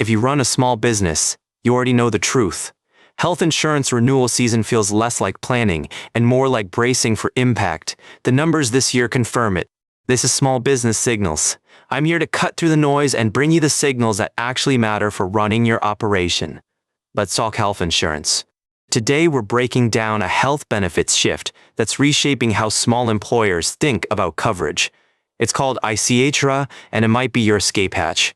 if you run a small business, you already know the truth. Health insurance renewal season feels less like planning and more like bracing for impact. The numbers this year confirm it. This is Small Business Signals. I'm here to cut through the noise and bring you the signals that actually matter for running your operation. Let's talk health insurance. Today we're breaking down a health benefits shift that's reshaping how small employers think about coverage. It's called ICHRA, and it might be your escape hatch.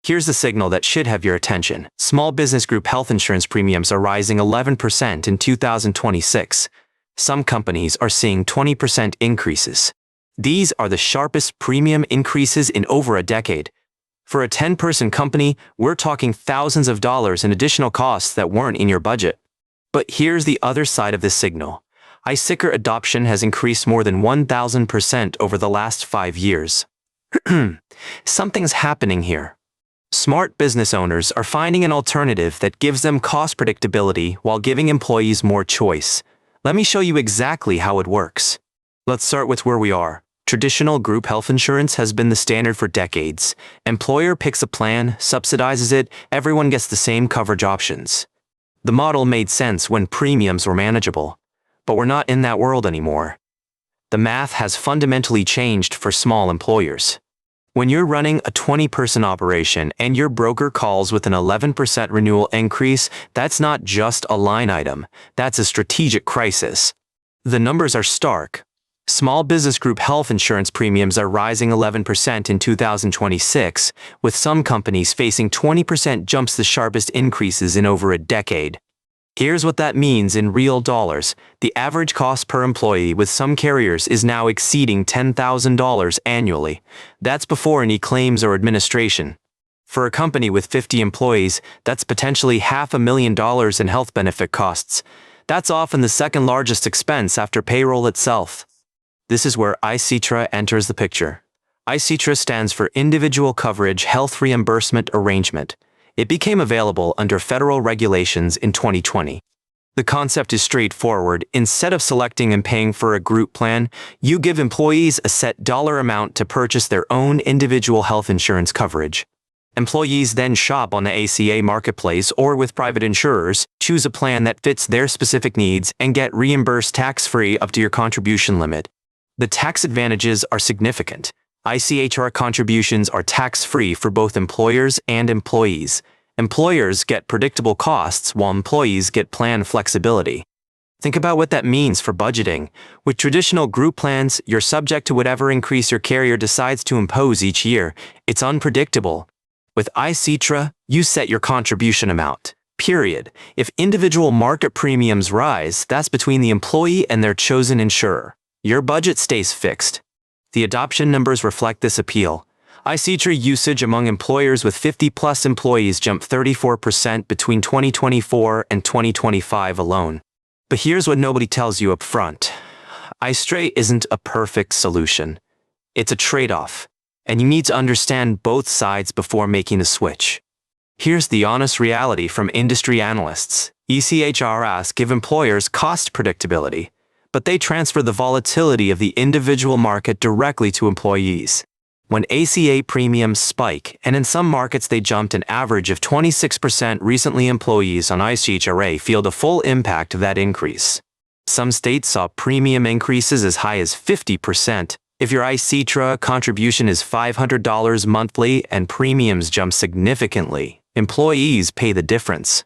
Here's the signal that should have your attention. Small business group health insurance premiums are rising 11% in 2026. Some companies are seeing 20% increases. These are the sharpest premium increases in over a decade. For a 10-person company, we're talking thousands of dollars in additional costs that weren't in your budget. But here's the other side of this signal. ICHRA adoption has increased more than 1,000% over the last 5 years. Something's happening here. Smart business owners are finding an alternative that gives them cost predictability while giving employees more choice. Let me show you exactly how it works. Let's start with where we are. Traditional group health insurance has been the standard for decades. Employer picks a plan, subsidizes it, everyone gets the same coverage options. The model made sense when premiums were manageable, but we're not in that world anymore. The math has fundamentally changed for small employers. When you're running a 20-person operation and your broker calls with an 11% renewal increase, that's not just a line item, that's a strategic crisis. The numbers are stark. Small business group health insurance premiums are rising 11% in 2026, with some companies facing 20% jumps, the sharpest increases in over a decade. Here's what that means in real dollars. The average cost per employee with some carriers is now exceeding $10,000 annually. That's before any claims or administration. For a company with 50 employees, that's potentially $500,000 in health benefit costs. That's often the second largest expense after payroll itself. This is where ICHRA enters the picture. ICHRA stands for Individual Coverage Reimbursement Arrangement. It became available under federal regulations in 2020. The concept is straightforward. Instead of selecting and paying for a group plan, you give employees a set dollar amount to purchase their own individual health insurance coverage. Employees then shop on the ACA marketplace or with private insurers, choose a plan that fits their specific needs, and get reimbursed tax-free up to your contribution limit. The tax advantages are significant. ICHRA contributions are tax-free for both employers and employees. Employers get predictable costs while employees get plan flexibility. Think about what that means for budgeting. With traditional group plans, you're subject to whatever increase your carrier decides to impose each year. It's unpredictable. With ICHRA, you set your contribution amount. Period. If individual market premiums rise, that's between the employee and their chosen insurer. Your budget stays fixed. The adoption numbers reflect this appeal. ICHRA usage among employers with 50-plus employees jumped 34% between 2024 and 2025 alone. But here's what nobody tells you up front. ICHRA isn't a perfect solution. It's a trade-off, and you need to understand both sides before making the switch. Here's the honest reality from industry analysts. ICHRAs give employers cost predictability, but they transfer the volatility of the individual market directly to employees. When ACA premiums spike, and in some markets they jumped an average of 26% recently, employees on ICHRA feel the full impact of that increase. Some states saw premium increases as high as 50%. If your ICHRA contribution is $500 monthly and premiums jump significantly, employees pay the difference.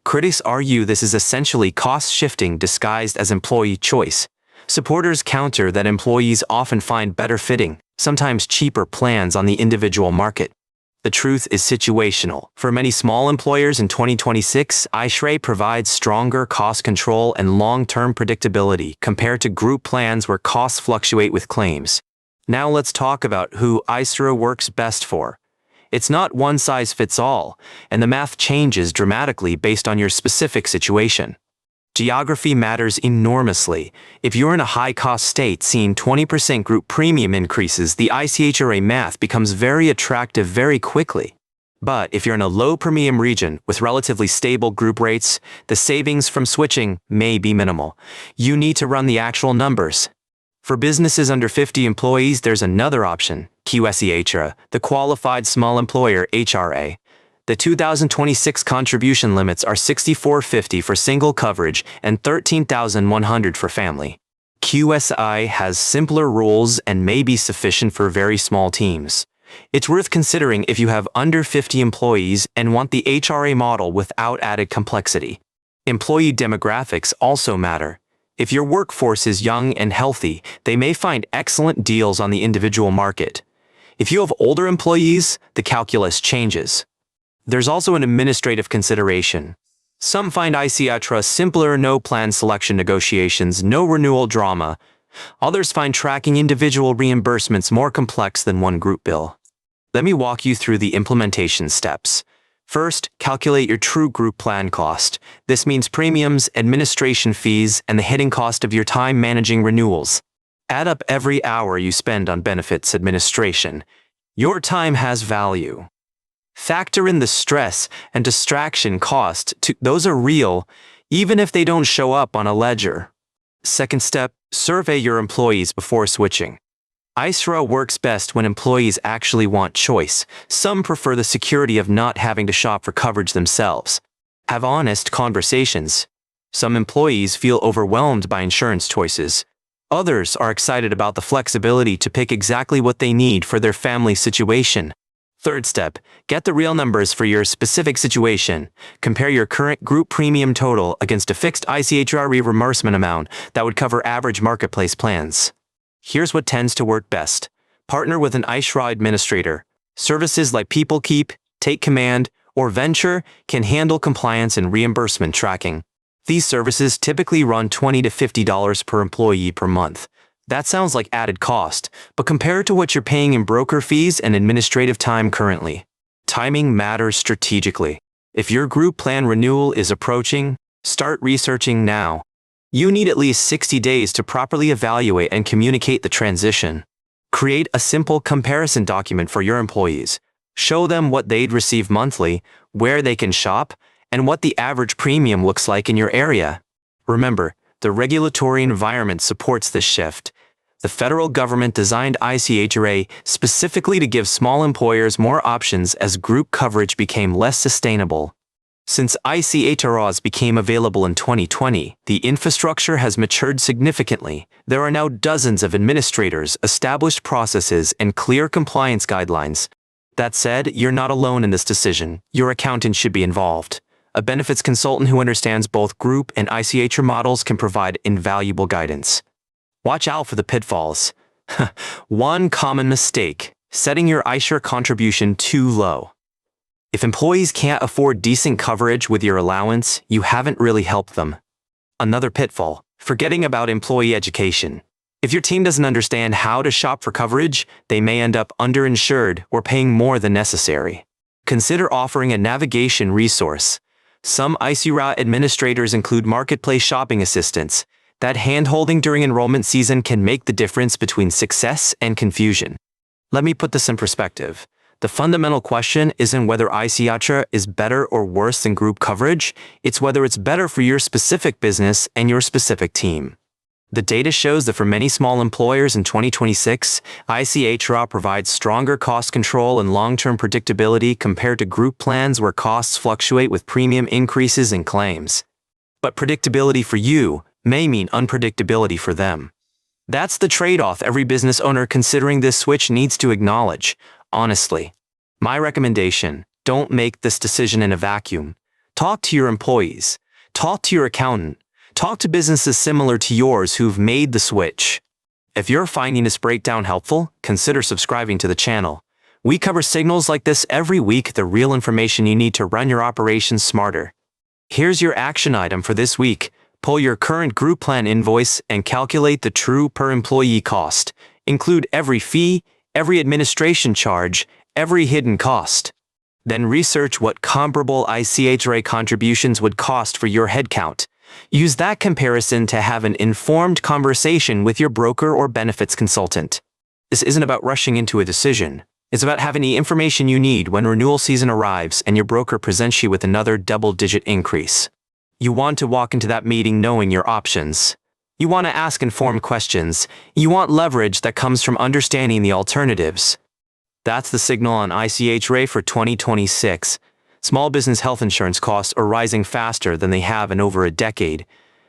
Critics argue this is essentially cost shifting disguised as employee choice. Supporters counter that employees often find better fitting, sometimes cheaper plans on the individual market. The truth is situational. For many small employers in 2026, ICHRA provides stronger cost control and long-term predictability compared to group plans where costs fluctuate with claims. Now let's talk about who ICHRA works best for. It's not one size fits all, and the math changes dramatically based on your specific situation. Geography matters enormously. If you're in a high-cost state seeing 20% group premium increases, the ICHRA math becomes very attractive very quickly. But if you're in a low-premium region with relatively stable group rates, the savings from switching may be minimal. You need to run the actual numbers. For businesses under 50 employees, there's another option, QSEHRA, the Qualified Small Employer HRA. The 2026 contribution limits are $6,450 for single coverage and $13,100 for family. QSI has simpler rules and may be sufficient for very small teams. It's worth considering if you have under 50 employees and want the HRA model without added complexity. Employee demographics also matter. If your workforce is young and healthy, they may find excellent deals on the individual market. If you have older employees, the calculus changes. There's also an administrative consideration. Some find ICHRA simpler, no plan selection negotiations, no renewal drama. Others find tracking individual reimbursements more complex than one group bill. Let me walk you through the implementation steps. First, calculate your true group plan cost. This means premiums, administration fees, and the hidden cost of your time managing renewals. Add up every hour you spend on benefits administration. Your time has value. Factor in the stress and distraction cost. Those are real, even if they don't show up on a ledger. Second step, survey your employees before switching. ICHRA works best when employees actually want choice. Some prefer the security of not having to shop for coverage themselves. Have honest conversations. Some employees feel overwhelmed by insurance choices. Others are excited about the flexibility to pick exactly what they need for their family situation. Third step, get the real numbers for your specific situation. Compare your current group premium total against a fixed ICHRA reimbursement amount that would cover average marketplace plans. Here's what tends to work best. Partner with an ICHRA administrator. Services like PeopleKeep, Take Command, or Venture can handle compliance and reimbursement tracking. These services typically run $20 to $50 per employee per month. That sounds like added cost, but compare it to what you're paying in broker fees and administrative time currently. Timing matters strategically. If your group plan renewal is approaching, start researching now. You need at least 60 days to properly evaluate and communicate the transition. Create a simple comparison document for your employees. Show them what they'd receive monthly, where they can shop, and what the average premium looks like in your area. Remember, the regulatory environment supports this shift. The federal government designed ICHRA specifically to give small employers more options as group coverage became less sustainable. Since ICHRAs became available in 2020, the infrastructure has matured significantly. There are now dozens of administrators, established processes, and clear compliance guidelines. That said, you're not alone in this decision. Your accountant should be involved. A benefits consultant who understands both group and ICHRA models can provide invaluable guidance. Watch out for the pitfalls. One common mistake, setting your ICHRA contribution too low. If employees can't afford decent coverage with your allowance, you haven't really helped them. Another pitfall, forgetting about employee education. If your team doesn't understand how to shop for coverage, they may end up underinsured or paying more than necessary. Consider offering a navigation resource. Some ICHRA administrators include marketplace shopping assistance. That hand-holding during enrollment season can make the difference between success and confusion. Let me put this in perspective. The fundamental question isn't whether ICHRA is better or worse than group coverage, it's whether it's better for your specific business and your specific team. The data shows that for many small employers in 2026, ICHRA provides stronger cost control and long-term predictability compared to group plans where costs fluctuate with premium increases and claims. But predictability for you may mean unpredictability for them. That's the trade-off every business owner considering this switch needs to acknowledge, honestly. My recommendation, don't make this decision in a vacuum. Talk to your employees. Talk to your accountant. Talk to businesses similar to yours who've made the switch. If you're finding this breakdown helpful, consider subscribing to the channel. We cover signals like this every week, the real information you need to run your operations smarter. Here's your action item for this week. Pull your current group plan invoice and calculate the true per employee cost. Include every fee, every administration charge, every hidden cost. Then research what comparable ICHRA contributions would cost for your headcount. Use that comparison to have an informed conversation with your broker or benefits consultant. This isn't about rushing into a decision. It's about having the information you need when renewal season arrives and your broker presents you with another double-digit increase. You want to walk into that meeting knowing your options. You want to ask informed questions. You want leverage that comes from understanding the alternatives. That's the signal on ICHRA for 2026. Small business health insurance costs are rising faster than they have in over a decade,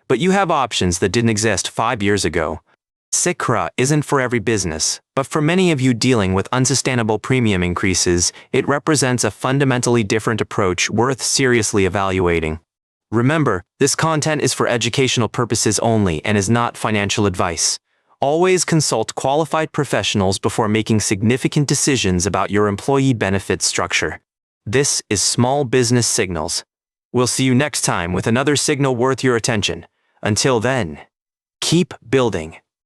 but you have options that didn't exist 5 years ago. ICHRA isn't for every business, but for many of you dealing with unsustainable premium increases, it represents a fundamentally different approach worth seriously evaluating. Remember, this content is for educational purposes only and is not financial advice. Always consult qualified professionals before making significant decisions about your employee benefits structure. This is Small Business Signals. We'll see you next time with another signal worth your attention. Until then, keep building.